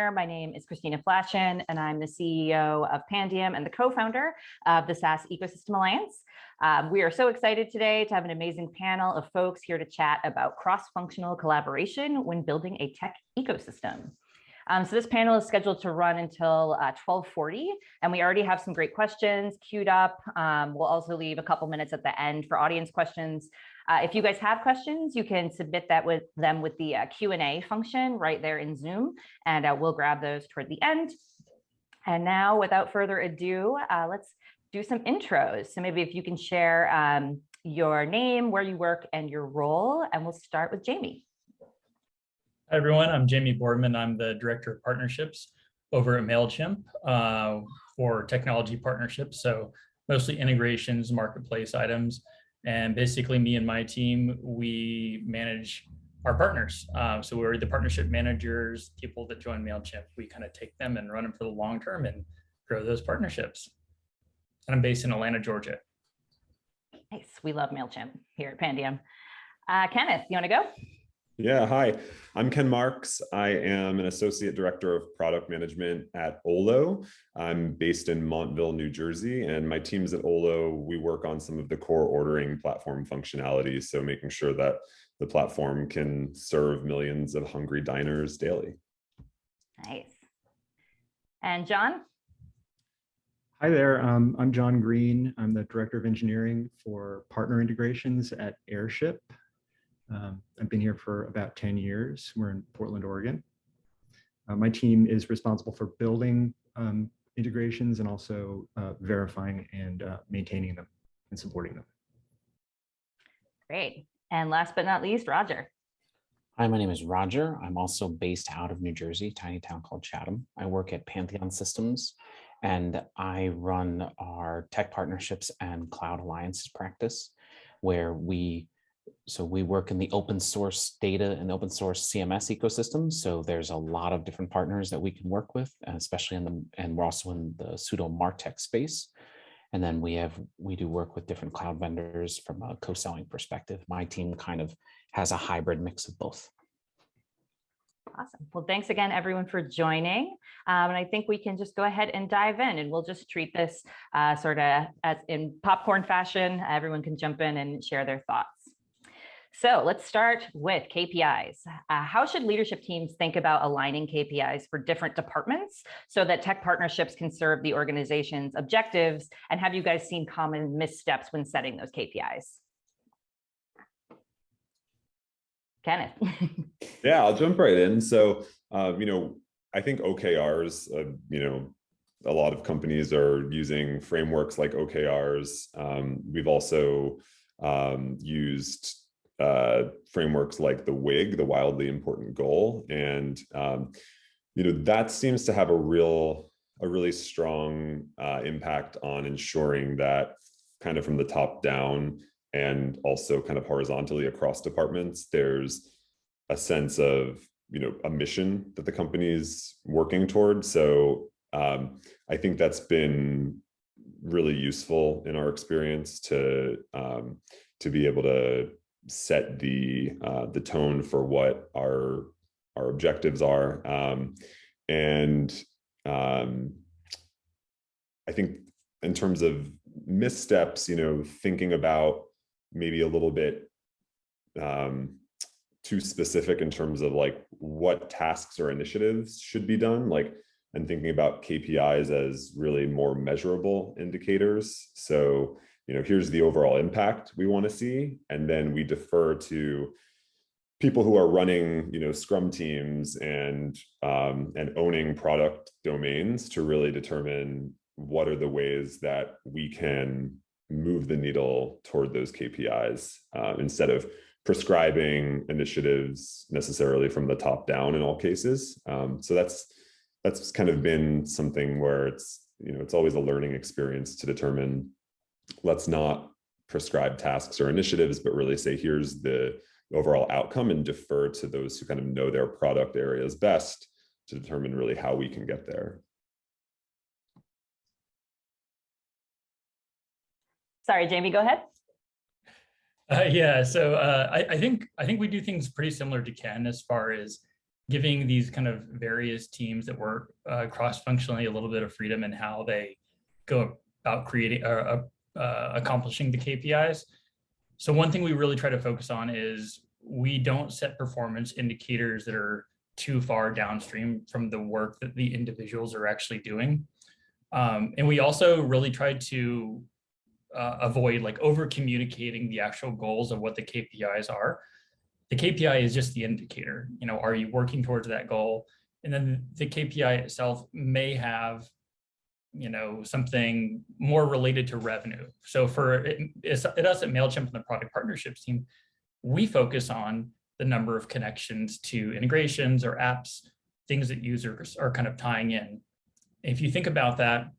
here. My name is Christina Flashin, and I'm the CEO of Pantheon and the co-founder of the SaaS Ecosystem Alliance. We are so excited today to have an amazing panel of folks here to chat about cross-functional collaboration when building a tech ecosystem. So this panel is scheduled to run until 12:40, and we already have some great questions queued up. We'll also leave a couple minutes at the end for audience questions. If you guys have questions, you can submit that with the Q&A function right there in Zoom, and we'll grab those toward the end. And now, without further ado, let's do some intros. So maybe if you can share your name, where you work, and your role, and we'll start with Jamie. Hi, everyone. I'm Jamie Boardman. I'm the Director of Partnerships over at Mailchimp for technology partnerships. So mostly integrations, marketplace items. And basically me and my team, we manage our partners. So we're the partnership managers, people that join Mailchimp. We kind of take them and run them for the long term and grow those partnerships. And I'm based in Atlanta, Georgia. Nice. We love Mailchimp here at Pantheon. Kenneth, you want to go? Yeah, hi, I'm Ken Marks. I am an Associate Director of Product Management at Olo. I'm based in Montville, New Jersey, and my teams at Olo, we work on some of the core ordering platform functionality, so making sure that the platform can serve millions of hungry diners daily. Nice. And John? Hi there, I'm John Green. I'm the Director of Engineering for Partner Integrations at Airship. I've been here for about 10 years. We're in Portland, Oregon. My team is responsible for building integrations and also verifying and maintaining them and supporting them. Great. And last but not least, Roger. Hi, my name is Roger. I'm also based out of New Jersey, tiny town called Chatham. I work at Pantheon Systems, and I run our tech partnerships and cloud alliances practice, where we work in the open source data and open source CMS ecosystem. So there's a lot of different partners that we can work with, especially and we're also in the pseudo MarTech space. And then we do work with different cloud vendors from a co-selling perspective. My team kind of has a hybrid mix of both. Awesome. Well, thanks again, everyone, for joining. And I think we can just go ahead and dive in, and we'll just treat this sort of as in popcorn fashion. Everyone can jump in and share their thoughts. So let's start with KPIs. How should leadership teams think about aligning KPIs for different departments so that tech partnerships can serve the organization's objectives? And have you guys seen common missteps when setting those KPIs? Kenneth. Yeah, I'll jump right in. So, I think OKRs, a lot of companies are using frameworks like OKRs. We've also used frameworks like the WIG, the wildly important goal, and that seems to have a really strong impact on ensuring that kind of from the top down and also kind of horizontally across departments, there's a sense of a mission that the company's working toward. So I think that's been really useful in our experience to be able to set the tone for what our objectives are, and I think in terms of missteps, thinking about maybe a little bit too specific in terms of like what tasks or initiatives should be done, and thinking about KPIs as really more measurable indicators. So here's the overall impact we want to see, and then we defer to people who are running, Scrum teams and owning product domains to really determine what are the ways that we can move the needle toward those KPIs instead of prescribing initiatives necessarily from the top down in all cases. So that's kind of been something where it's always a learning experience to determine, let's not prescribe tasks or initiatives, but really say, here's the overall outcome, and defer to those who kind of know their product areas best to determine really how we can get there. Sorry, Jamie, go ahead. Yeah, so I think we do things pretty similar to Ken as far as giving these kind of various teams that work cross-functionally a little bit of freedom in how they go about creating accomplishing the KPIs. So one thing we really try to focus on is we don't set performance indicators that are too far downstream from the work that the individuals are actually doing. And we also really try to avoid like over communicating the actual goals of what the KPIs are. The KPI is just the indicator. You know, are you working towards that goal? And then the KPI itself may have, you know, something more related to revenue. So for us at Mailchimp and the product partnerships team, we focus on the number of connections to integrations or apps, things that users are kind of tying in. If you think about that,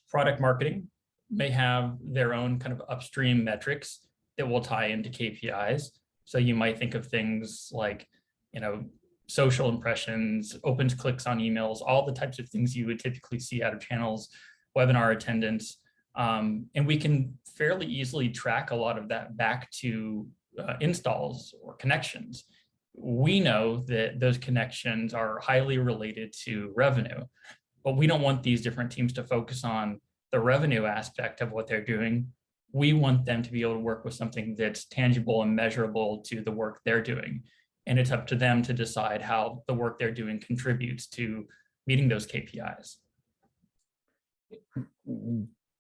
product marketing may have their own kind of upstream metrics that will tie into KPIs. So you might think of things like, you know, social impressions, opens clicks on emails, all the types of things you would typically see out of channels, webinar attendance. And we can fairly easily track a lot of that back to installs or connections. We know that those connections are highly related to revenue, but we don't want these different teams to focus on the revenue aspect of what they're doing. We want them to be able to work with something that's tangible and measurable to the work they're doing. And it's up to them to decide how the work they're doing contributes to meeting those KPIs.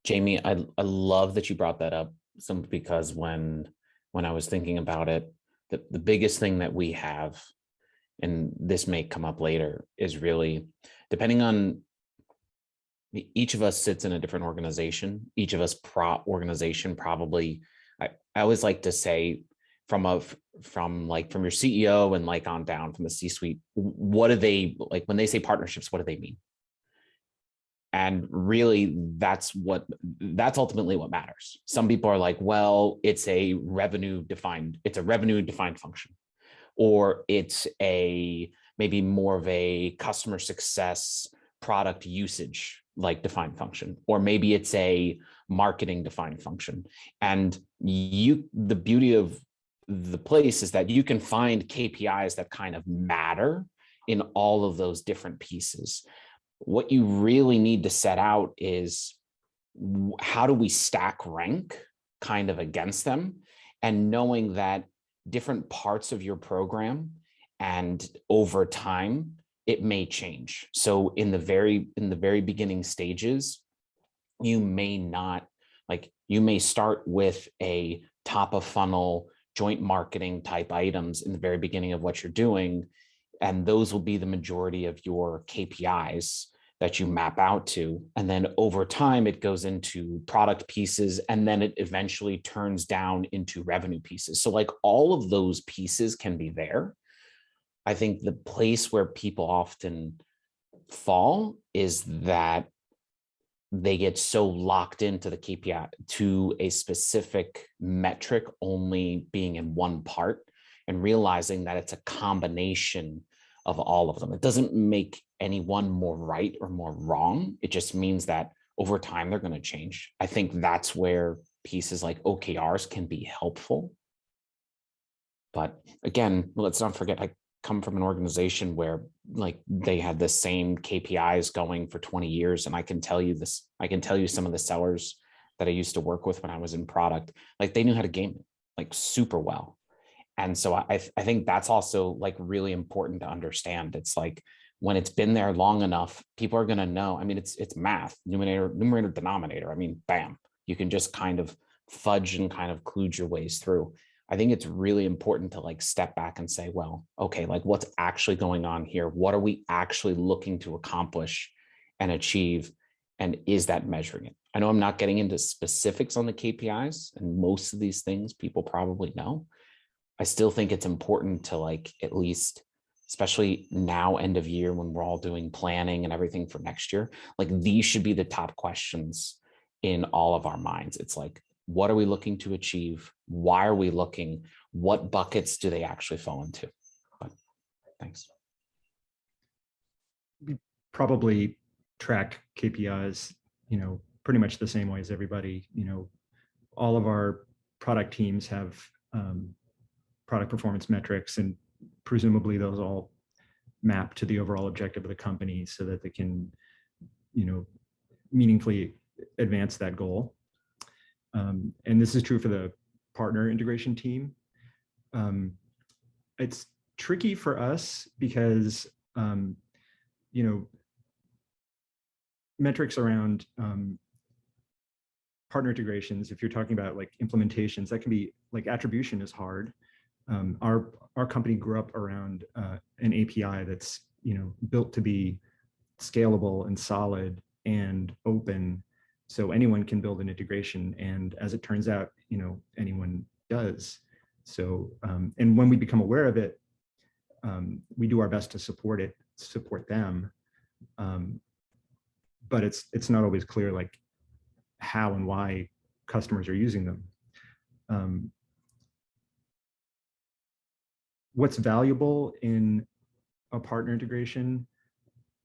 Jamie, I love that you brought that up, simply because when I was thinking about it, the biggest thing that we have, and this may come up later, is really depending on each of us sits in a different organization. Each of us organization probably, I always like to say from your CEO and like on down from the C-suite, what do they, like when they say partnerships, what do they mean? And really that's ultimately what matters. Some people are like, well, it's a revenue defined function, or it's maybe more of a customer success product usage like defined function, or maybe it's a marketing defined function. And the beauty of the place is that you can find KPIs that kind of matter in all of those different pieces. What you really need to set out is how do we stack rank kind of against them, and knowing that different parts of your program and over time it may change. So in the very beginning stages, you may start with a top of funnel joint marketing type items in the very beginning of what you're doing. And those will be the majority of your KPIs that you map out to. And then over time, it goes into product pieces, and then it eventually turns down into revenue pieces. So like all of those pieces can be there. I think the place where people often fall is that they get so locked into the KPI, to a specific metric only being in one part, and realizing that it's a combination of all of them. It doesn't make any one more right or more wrong. It just means that over time they're going to change. I think that's where pieces like OKRs can be helpful. But again, let's not forget, I come from an organization where like they had the same KPIs going for 20 years. And I can tell you some of the sellers that I used to work with when I was in product, like they knew how to game it like super well. And so I think that's also like really important to understand. It's like when it's been there long enough, people are going to know. I mean, it's math, numerator, denominator. I mean, bam, you can just kind of fudge and kind of kludge your ways through. I think it's really important to like step back and say, well, okay, like what's actually going on here? What are we actually looking to accomplish and achieve? And is that measuring it? I know I'm not getting into specifics on the KPIs, and most of these things people probably know. I still think it's important to like, at least, especially now, end of year, when we're all doing planning and everything for next year, like these should be the top questions in all of our minds. It's like, what are we looking to achieve? Why are we looking? What buckets do they actually fall into? But thanks. We probably track KPIs, pretty much the same way as everybody. All of our product teams have product performance metrics, and presumably those all map to the overall objective of the company so that they can, meaningfully advance that goal. And this is true for the partner integration team. It's tricky for us because, metrics around partner integrations, if you're talking about like implementations, that can be like attribution is hard. Our company grew up around an API that's built to be scalable and solid and open, so anyone can build an integration. And as it turns out, anyone does. So and when we become aware of it, we do our best to support them. But it's not always clear like how and why customers are using them. What's valuable in a partner integration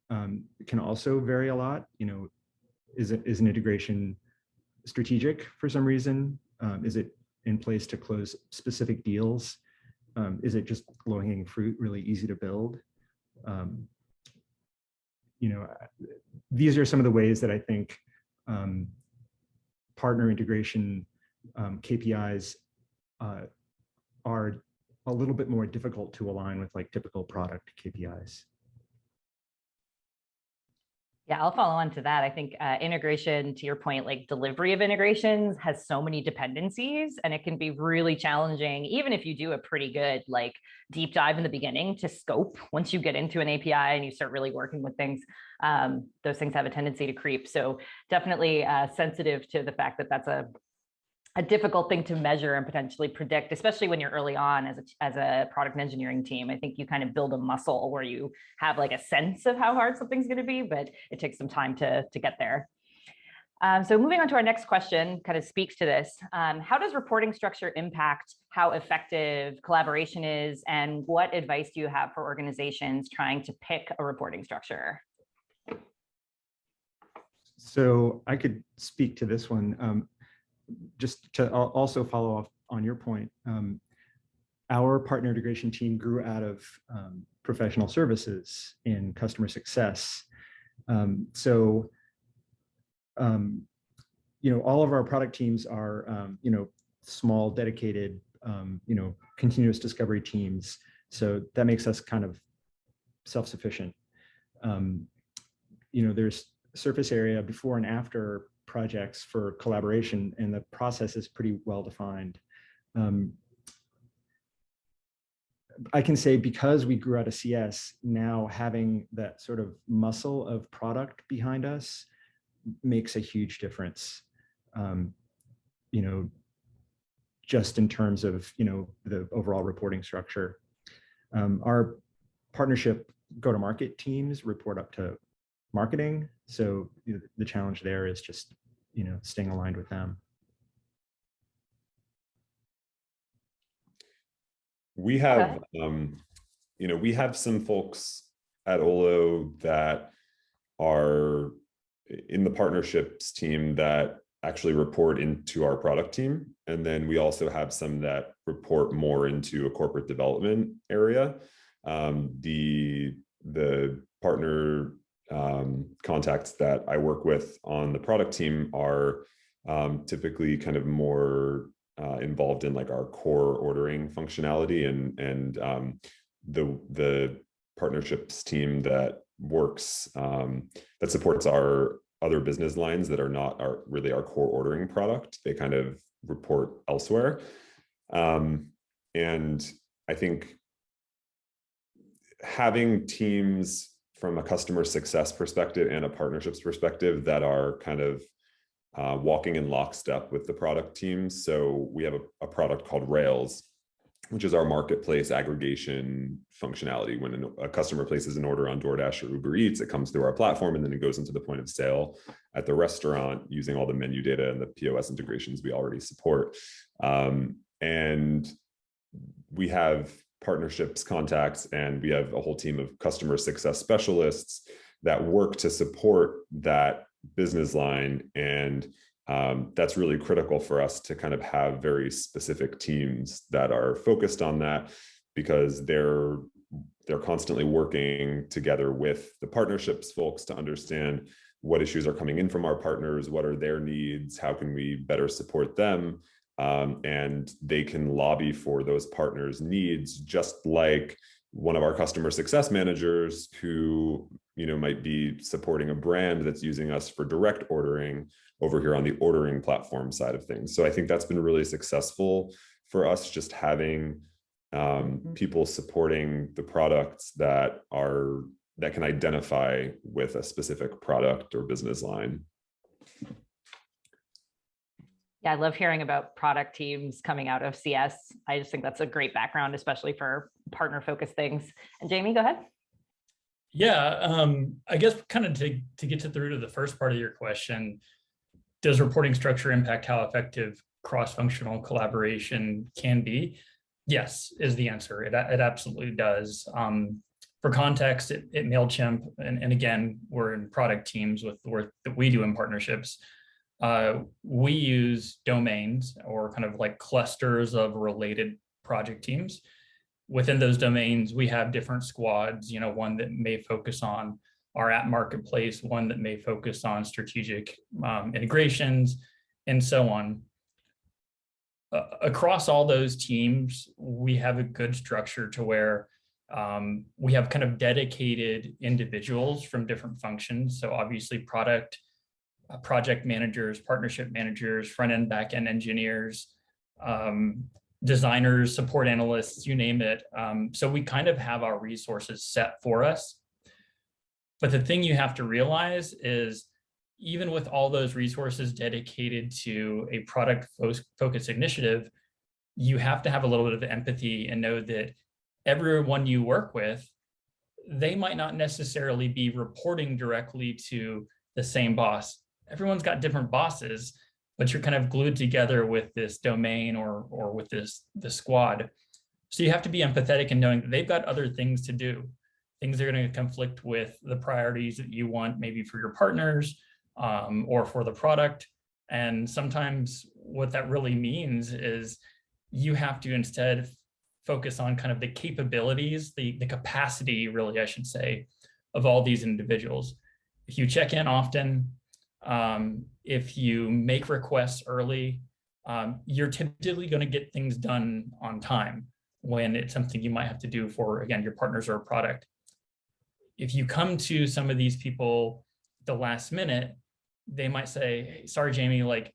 can also vary a lot. Is an integration strategic for some reason? Is it in place to close specific deals? Is it just low-hanging fruit, really easy to build? These are some of the ways that I think partner integration KPIs are a little bit more difficult to align with like typical product KPIs. Yeah, I'll follow on to that. I think integration, to your point, like delivery of integrations has so many dependencies, and it can be really challenging, even if you do a pretty good like deep dive in the beginning, to scope. Once you get into an API and you start really working with things, those things have a tendency to creep. So definitely sensitive to the fact that that's a difficult thing to measure and potentially predict, especially when you're early on as a product and engineering team. I think you kind of build a muscle where you have like a sense of how hard something's going to be, but it takes some time to get there. So moving on to our next question, kind of speaks to this. How does reporting structure impact how effective collaboration is, and what advice do you have for organizations trying to pick a reporting structure? So I could speak to this one. Just to also follow up on your point, our partner integration team grew out of professional services in customer success. All of our product teams are, small, dedicated, continuous discovery teams. So that makes us kind of self-sufficient. There's surface area before and after projects for collaboration, and the process is pretty well defined. I can say because we grew out of CS, now having that sort of muscle of product behind us makes a huge difference. Just in terms of, the overall reporting structure. Our partnership go-to-market teams report up to marketing. So the challenge there is just, staying aligned with them. We have, we have some folks at Olo that are in the partnerships team that actually report into our product team. And then we also have some that report more into a corporate development area. The partner contacts that I work with on the product team are typically kind of more involved in like our core ordering functionality, and the partnerships team that works that supports our other business lines that are not really our core ordering product. They kind of report elsewhere. And I think having teams from a customer success perspective and a partnerships perspective that are kind of walking in lockstep with the product teams. So we have a product called Rails, which is our marketplace aggregation functionality. When a customer places an order on DoorDash or Uber Eats, it comes through our platform and then it goes into the point of sale at the restaurant using all the menu data and the POS integrations we already support. And we have partnerships contacts, and we have a whole team of customer success specialists that work to support that business line. And that's really critical for us to kind of have very specific teams that are focused on that, because they're they're constantly working together with the partnerships folks to understand what issues are coming in from our partners, what are their needs, how can we better support them, and they can lobby for those partners' needs, just like one of our customer success managers who might be supporting a brand that's using us for direct ordering over here on the ordering platform side of things. So I think that's been really successful for us, just having people supporting the products that can identify with a specific product or business line. Yeah, I love hearing about product teams coming out of CS. I just think that's a great background, especially for partner-focused things. And Jamie, go ahead. Yeah, I guess kind of to get to the root of the first part of your question, does reporting structure impact how effective cross-functional collaboration can be? Yes, is the answer. It absolutely does. For context, at Mailchimp, and again, we're in product teams with the work that we do in partnerships. We use domains or kind of like clusters of related project teams. Within those domains, we have different squads, one that may focus on our app marketplace, one that may focus on strategic integrations, and so on. Across all those teams, we have a good structure to where we have kind of dedicated individuals from different functions. So obviously project managers, partnership managers, front-end, back-end engineers, designers, support analysts, you name it. So we kind of have our resources set for us. But the thing you have to realize is even with all those resources dedicated to a product-focused initiative, you have to have a little bit of empathy and know that everyone you work with, they might not necessarily be reporting directly to the same boss. Everyone's got different bosses, but you're kind of glued together with this domain or with the squad. So you have to be empathetic in knowing that they've got other things to do. Things that are going to conflict with the priorities that you want, maybe for your partners or for the product. And sometimes what that really means is you have to instead focus on kind of the capabilities, the capacity, really, I should say, of all these individuals. If you check in often, if you make requests early, you're typically going to get things done on time when it's something you might have to do for, again, your partners or a product. If you come to some of these people the last minute, they might say, hey, sorry, Jamie, like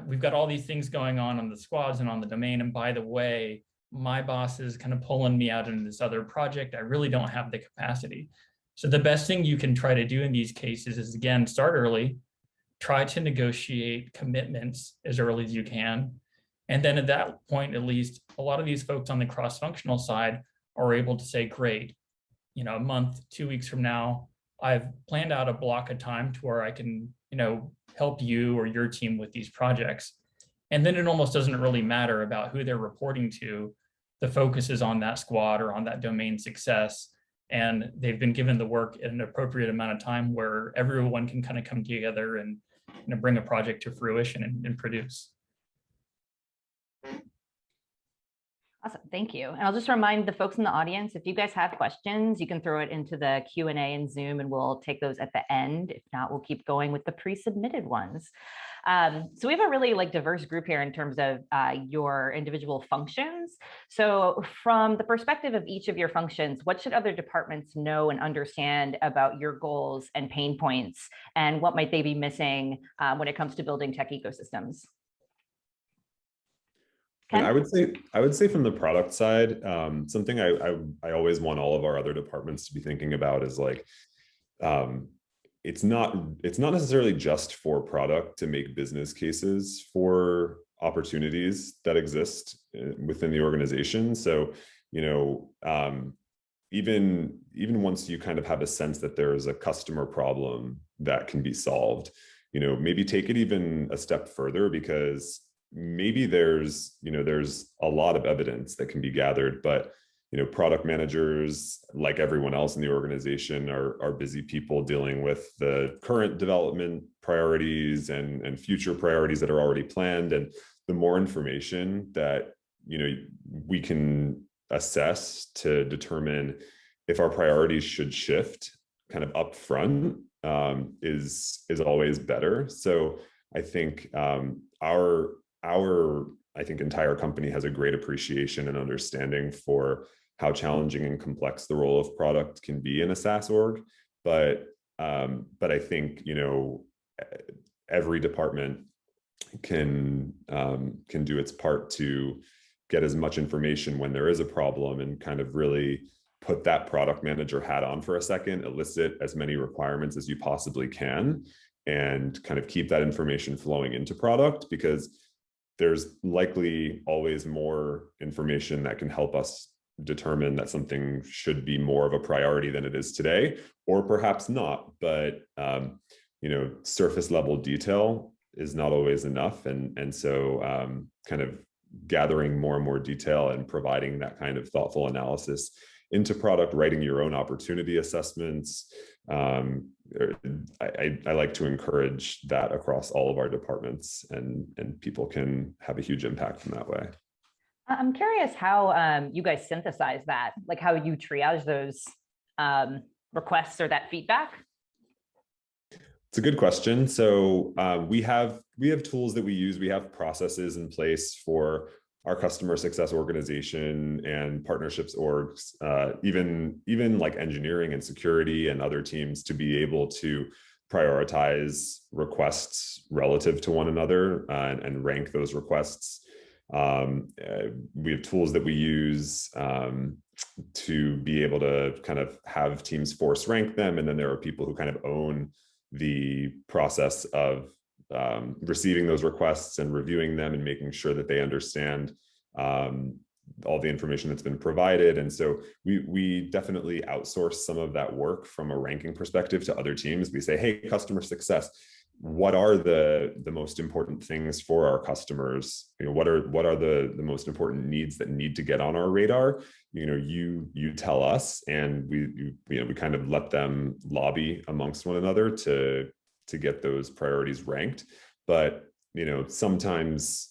we've got all these things going on the squads and on the domain. And by the way, my boss is kind of pulling me out into this other project. I really don't have the capacity. So the best thing you can try to do in these cases is, again, start early, try to negotiate commitments as early as you can. And then at that point, at least, a lot of these folks on the cross-functional side are able to say, great, a month, 2 weeks from now, I've planned out a block of time to where I can, help you or your team with these projects. And then it almost doesn't really matter about who they're reporting to. The focus is on that squad or on that domain success. And they've been given the work at an appropriate amount of time where everyone can kind of come together and bring a project to fruition and produce. Awesome, thank you. And I'll just remind the folks in the audience, if you guys have questions, you can throw it into the Q&A in Zoom and we'll take those at the end. If not, we'll keep going with the pre-submitted ones. So we have a really diverse group here in terms of your individual functions. So from the perspective of each of your functions, what should other departments know and understand about your goals and pain points? And what might they be missing when it comes to building tech ecosystems? And I would say from the product side, something I always want all of our other departments to be thinking about is it's not necessarily just for product to make business cases for opportunities that exist within the organization. So, even once you kind of have a sense that there is a customer problem that can be solved, maybe take it even a step further, because maybe there's a lot of evidence that can be gathered, but product managers, like everyone else in the organization, are busy people dealing with the current development priorities and future priorities that are already planned. And the more information that we can assess to determine if our priorities should shift kind of upfront, is always better. So I think our I think entire company has a great appreciation and understanding for how challenging and complex the role of product can be in a SaaS org. But I think, you know, every department can do its part to get as much information when there is a problem and kind of really put that product manager hat on for a second, elicit as many requirements as you possibly can, and kind of keep that information flowing into product, because there's likely always more information that can help us determine that something should be more of a priority than it is today, or perhaps not. But you know, surface level detail is not always enough, and so kind of gathering more and more detail and providing that kind of thoughtful analysis into product, writing your own opportunity assessments. I like to encourage that across all of our departments, and people can have a huge impact in that way. I'm curious how you guys synthesize that, like how you triage those requests or that feedback. It's a good question. So we have tools that we use. We have processes in place for our customer success organization and partnerships orgs, even like engineering and security and other teams, to be able to prioritize requests relative to one another and rank those requests. We have tools that we use to be able to kind of have teams force rank them. And then there are people who kind of own the process of receiving those requests and reviewing them and making sure that they understand all the information that's been provided. And so we definitely outsource some of that work from a ranking perspective to other teams. We say, hey, customer success, what are the most important things for our customers? You know, what are the most important needs that need to get on our radar? You know, you tell us, and we kind of let them lobby amongst one another to get those priorities ranked. But you know, sometimes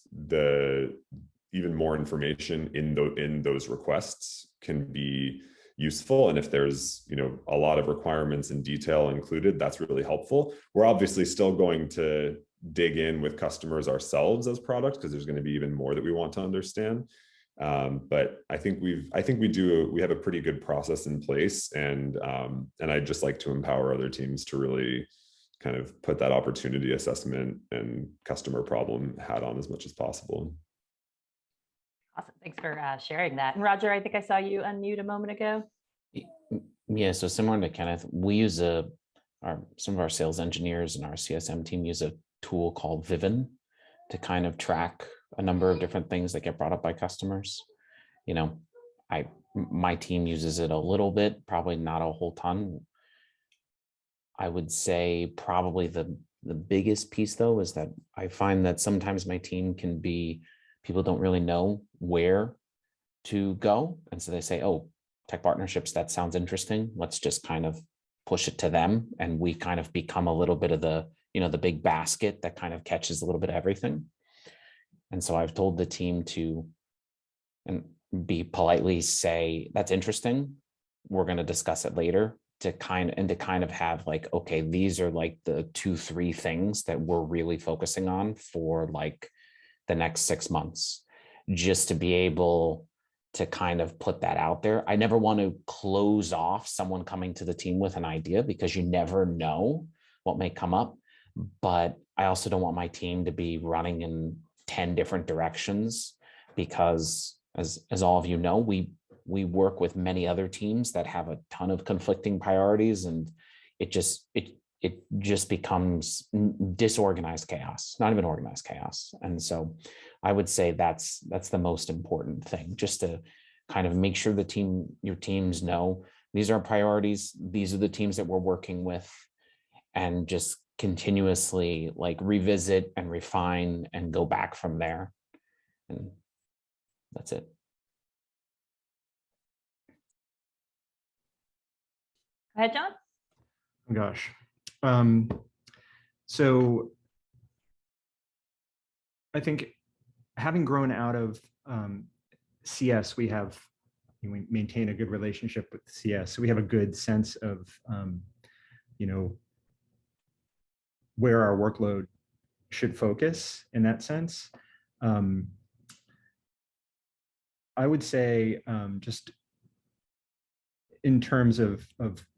even more information in those requests can be useful. And if there's, you know, a lot of requirements and detail included, that's really helpful. We're obviously still going to dig in with customers ourselves as product, because there's going to be even more that we want to understand. But I think we have a pretty good process in place, and I'd just like to empower other teams to really kind of put that opportunity assessment and customer problem hat on as much as possible. Awesome. Thanks for sharing that. And Roger, I think I saw you unmute a moment ago. Yeah, so similar to Kenneth, we use some of our sales engineers and our CSM team use a tool called Vivin to kind of track a number of different things that get brought up by customers. You know, my team uses it a little bit, probably not a whole ton. I would say probably the biggest piece though is that I find that sometimes my team can be, people don't really know where to go. And so they say, oh, tech partnerships, that sounds interesting. Let's just kind of push it to them. And we kind of become a little bit of the, you know, the big basket that kind of catches a little bit of everything. And so I've told the team to be politely say, that's interesting. We're going to discuss it later, to kind of have like, okay, these are like the 2-3 things that we're really focusing on for like the next 6 months, just to be able to kind of put that out there. I never want to close off someone coming to the team with an idea, because you never know what may come up. But I also don't want my team to be running in 10 different directions, because as all of you know, we work with many other teams that have a ton of conflicting priorities, and it just becomes disorganized chaos, not even organized chaos. And so I would say that's the most important thing, just to kind of make sure your teams know these are our priorities, these are the teams that we're working with, and just continuously like revisit and refine and go back from there. And that's it. Go ahead, John. Oh, gosh. So I think having grown out of CS, we have we maintain a good relationship with CS. So we have a good sense of, where our workload should focus in that sense. I would say just in terms of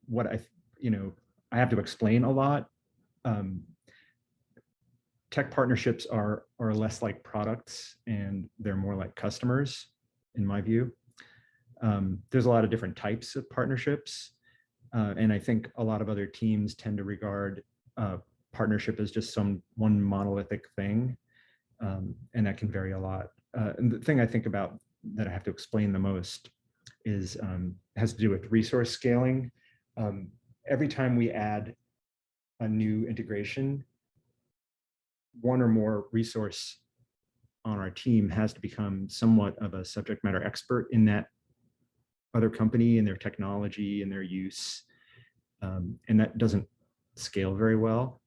what I have to explain a lot. Tech partnerships are less like products and they're more like customers, in my view. There's a lot of different types of partnerships. And I think a lot of other teams tend to regard partnership as just one monolithic thing. And that can vary a lot. And the thing I think about that I have to explain the most is has to do with resource scaling. Every time we add a new integration, one or more resource on our team has to become somewhat of a subject matter expert in that other company and their technology and their use. And that doesn't scale very well.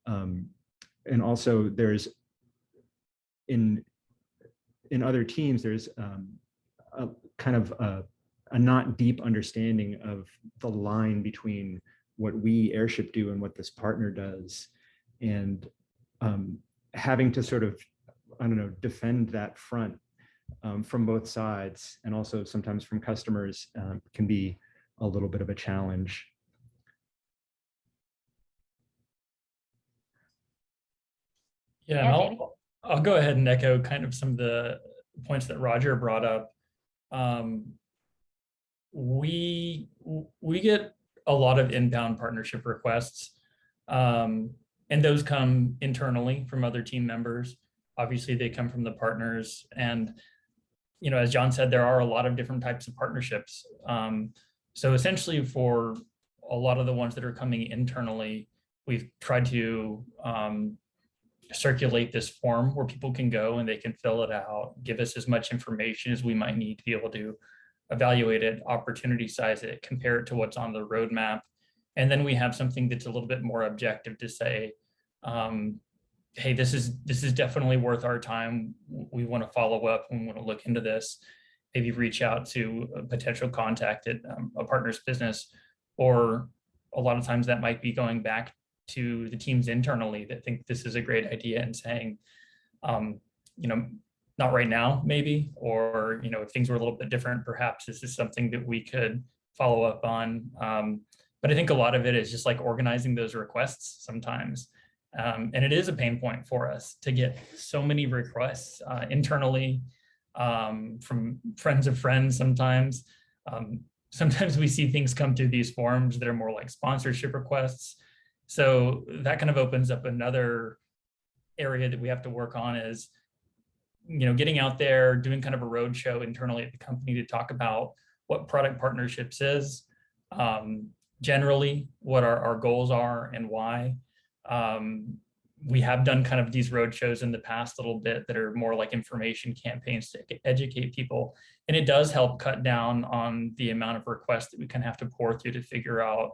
And also there's, in other teams, there's a kind of a not deep understanding of the line between what we Airship do and what this partner does. And having to sort of, defend that front from both sides, and also sometimes from customers, can be a little bit of a challenge. Yeah, and I'll go ahead and echo kind of some of the points that Roger brought up. We get a lot of inbound partnership requests, and those come internally from other team members. Obviously, they come from the partners, and as John said, there are a lot of different types of partnerships. So essentially, for a lot of the ones that are coming internally, we've tried to circulate this form where people can go and they can fill it out, give us as much information as we might need to be able to evaluate it, opportunity size it, compare it to what's on the roadmap. And then we have something that's a little bit more objective to say, hey, this is definitely worth our time. We want to follow up. We want to look into this. Maybe reach out to a potential contact at a partner's business, or a lot of times that might be going back to the teams internally that think this is a great idea and saying, not right now, maybe, or, if things were a little bit different, perhaps this is something that we could follow up on. But I think a lot of it is just like organizing those requests sometimes. And it is a pain point for us to get so many requests internally from friends of friends sometimes. Sometimes we see things come through these forms that are more like sponsorship requests. So that kind of opens up another area that we have to work on, is, getting out there, doing kind of a roadshow internally at the company to talk about what product partnerships is, generally what our goals are and why. We have done kind of these roadshows in the past a little bit that are more like information campaigns to educate people. And it does help cut down on the amount of requests that we can have to pour through to figure out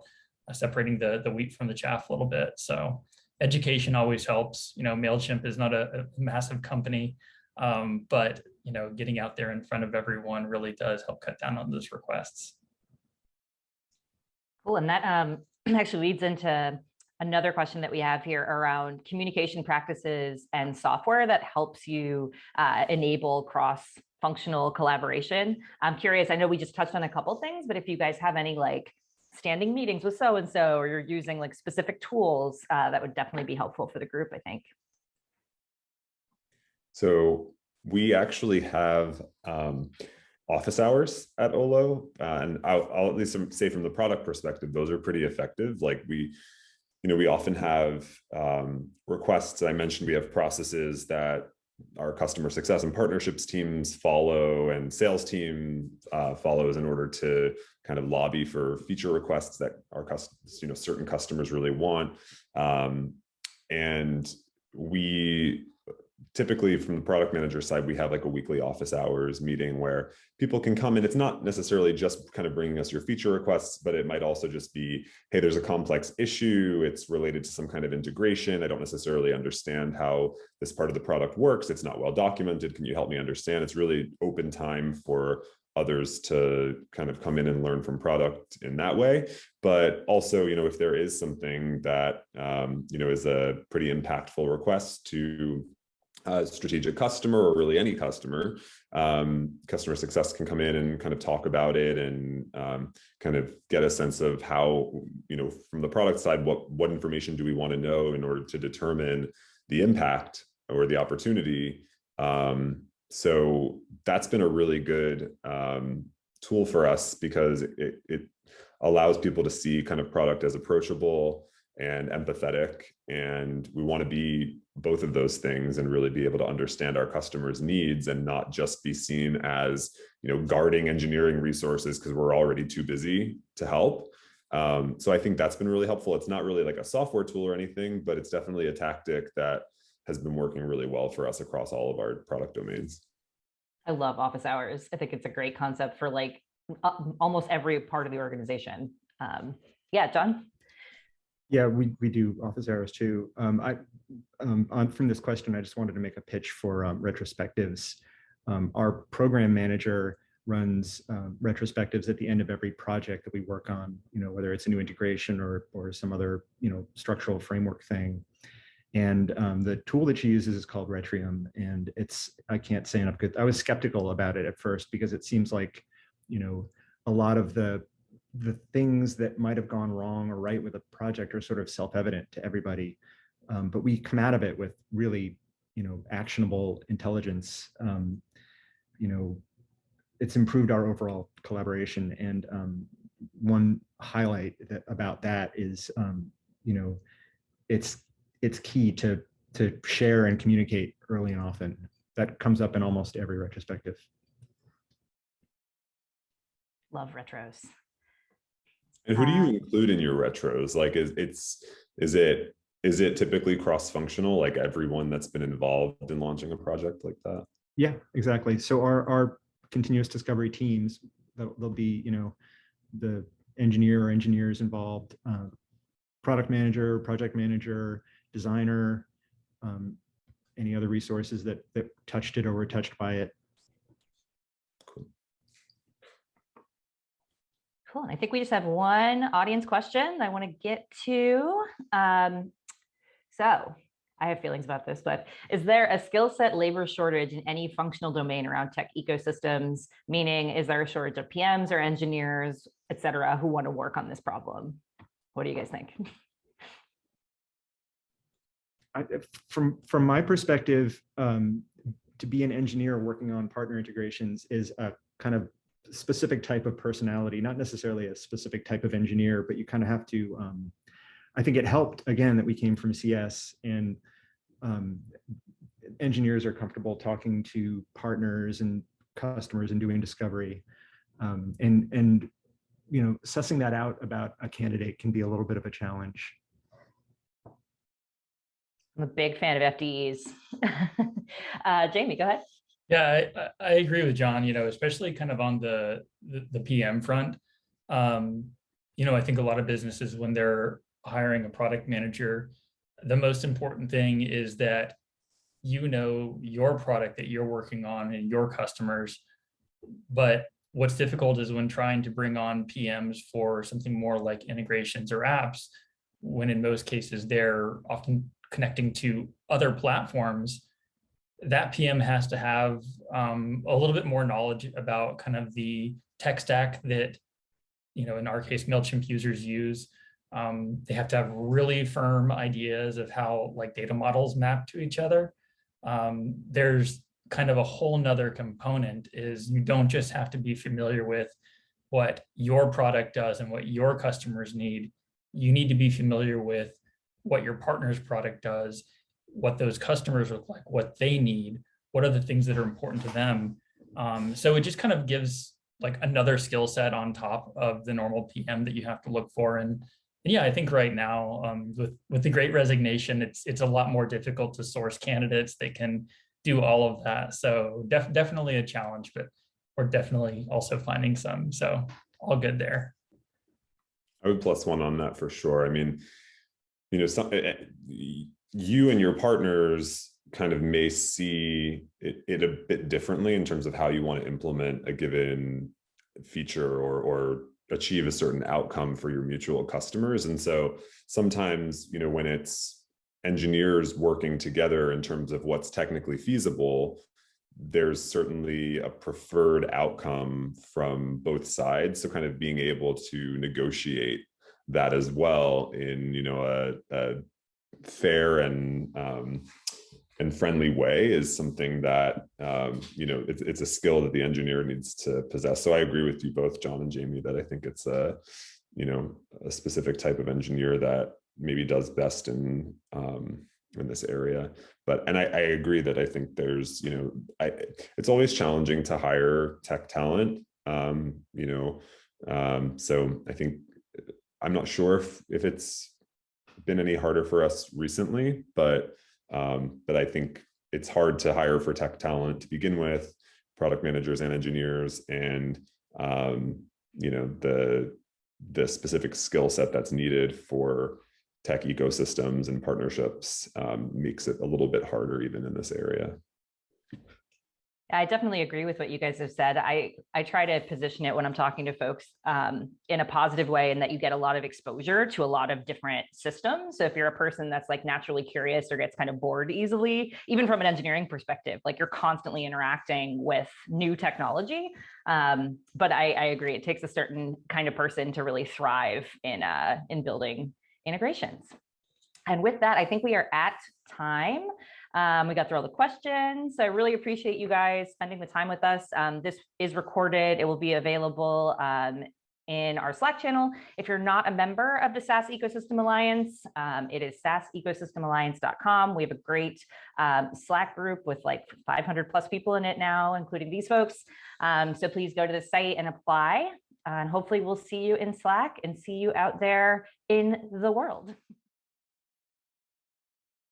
separating the wheat from the chaff a little bit. So education always helps. Mailchimp is not a massive company, but getting out there in front of everyone really does help cut down on those requests. Cool, and that actually leads into another question that we have here around communication practices and software that helps you enable cross-functional collaboration. I'm curious, I know we just touched on a couple things, but if you guys have any standing meetings with so-and-so, or you're using specific tools, that would definitely be helpful for the group, I think. So we actually have office hours at Olo, and I'll at least say from the product perspective, those are pretty effective. We often have requests. I mentioned we have processes that our customer success and partnerships teams follow, and sales team follows, in order to kind of lobby for feature requests that our certain customers really want. And we typically, from the product manager side, we have a weekly office hours meeting where people can come in. It's not necessarily just kind of bringing us your feature requests, but it might also just be, hey, there's a complex issue. It's related to some kind of integration. I don't necessarily understand how this part of the product works. It's not well documented. Can you help me understand? It's really open time for others to kind of come in and learn from product in that way. But also, if there is something that, is a pretty impactful request to a strategic customer, or really any customer, customer success can come in and kind of talk about it and kind of get a sense of how, from the product side, what information do we want to know in order to determine the impact or the opportunity. So that's been a really good tool for us, because it allows people to see kind of product as approachable and empathetic. And we want to be both of those things and really be able to understand our customers' needs and not just be seen as, guarding engineering resources because we're already too busy to help. So I think that's been really helpful. It's not really like a software tool or anything, but it's definitely a tactic that has been working really well for us across all of our product domains. I love office hours. I think it's a great concept for like almost every part of the organization. Yeah, John? Yeah, we do office hours too. From this question, I just wanted to make a pitch for retrospectives. Our program manager runs retrospectives at the end of every project that we work on, whether it's a new integration or some other, structural framework thing. And the tool that she uses is called Retrium, and I can't say enough good. I was skeptical about it at first because it seems like, a lot of the things that might have gone wrong or right with a project are sort of self-evident to everybody. But we come out of it with really, actionable intelligence. It's improved our overall collaboration. And one highlight about that is, it's key to share and communicate early and often. That comes up in almost every retrospective. Love retros. And who do you include in your retros? Like, is it typically cross-functional, like everyone that's been involved in launching a project like that? Yeah, exactly. So our continuous discovery teams, there'll be, the engineer or engineers involved, product manager, project manager, designer, any other resources that touched it or were touched by it. Cool. And I think we just have one audience question I want to get to. So I have feelings about this, but is there a skill set labor shortage in any functional domain around tech ecosystems? Meaning, is there a shortage of PMs or engineers, et cetera, who want to work on this problem? What do you guys think? From my perspective, to be an engineer working on partner integrations is a kind of specific type of personality, not necessarily a specific type of engineer, but you kind of have to, I think it helped, again, that we came from CS, and engineers are comfortable talking to partners and customers and doing discovery. And sussing that out about a candidate can be a little bit of a challenge. I'm a big fan of FDEs. Jamie, go ahead. Yeah, I agree with John, especially kind of on the PM front. I think a lot of businesses, when they're hiring a product manager, the most important thing is that your product that you're working on and your customers. But what's difficult is when trying to bring on PMs for something more like integrations or apps, when in most cases they're often connecting to other platforms, that PM has to have a little bit more knowledge about kind of the tech stack that, in our case, Mailchimp users use. They have to have really firm ideas of how like data models map to each other. There's kind of a whole nother component is you don't just have to be familiar with what your product does and what your customers need. You need to be familiar with what your partner's product does, what those customers look like, what they need, what are the things that are important to them. So it just kind of gives like another skill set on top of the normal PM that you have to look for. And yeah, I think right now with the Great Resignation, it's a lot more difficult to source candidates that can do all of that. So definitely a challenge, but we're definitely also finding some. So all good there. I would plus one on that for sure. I mean, you and your partners kind of may see it a bit differently in terms of how you want to implement a given feature or achieve a certain outcome for your mutual customers. And so sometimes, when it's engineers working together in terms of what's technically feasible, there's certainly a preferred outcome from both sides. So kind of being able to negotiate that as well in, a fair and friendly way is something that, it's a skill that the engineer needs to possess. So I agree with you both, John and Jamie, that I think it's a specific type of engineer that maybe does best in this area. And I agree that I think there's, it's always challenging to hire tech talent. So I think, I'm not sure if it's been any harder for us recently, but I think it's hard to hire for tech talent to begin with, product managers and engineers, and the specific skill set that's needed for tech ecosystems and partnerships makes it a little bit harder even in this area. I definitely agree with what you guys have said. I try to position it when I'm talking to folks in a positive way, and that you get a lot of exposure to a lot of different systems. So if you're a person that's like naturally curious or gets kind of bored easily, even from an engineering perspective, like you're constantly interacting with new technology. But I agree, it takes a certain kind of person to really thrive in building integrations. And with that, I think we are at time. We got through all the questions. So I really appreciate you guys spending the time with us. This is recorded. It will be available in our Slack channel. If you're not a member of the SaaS Ecosystem Alliance, it is saasecosystemalliance.com. We have a great Slack group with like 500 plus people in it now, including these folks. So please go to the site and apply. And hopefully we'll see you in Slack and see you out there in the world.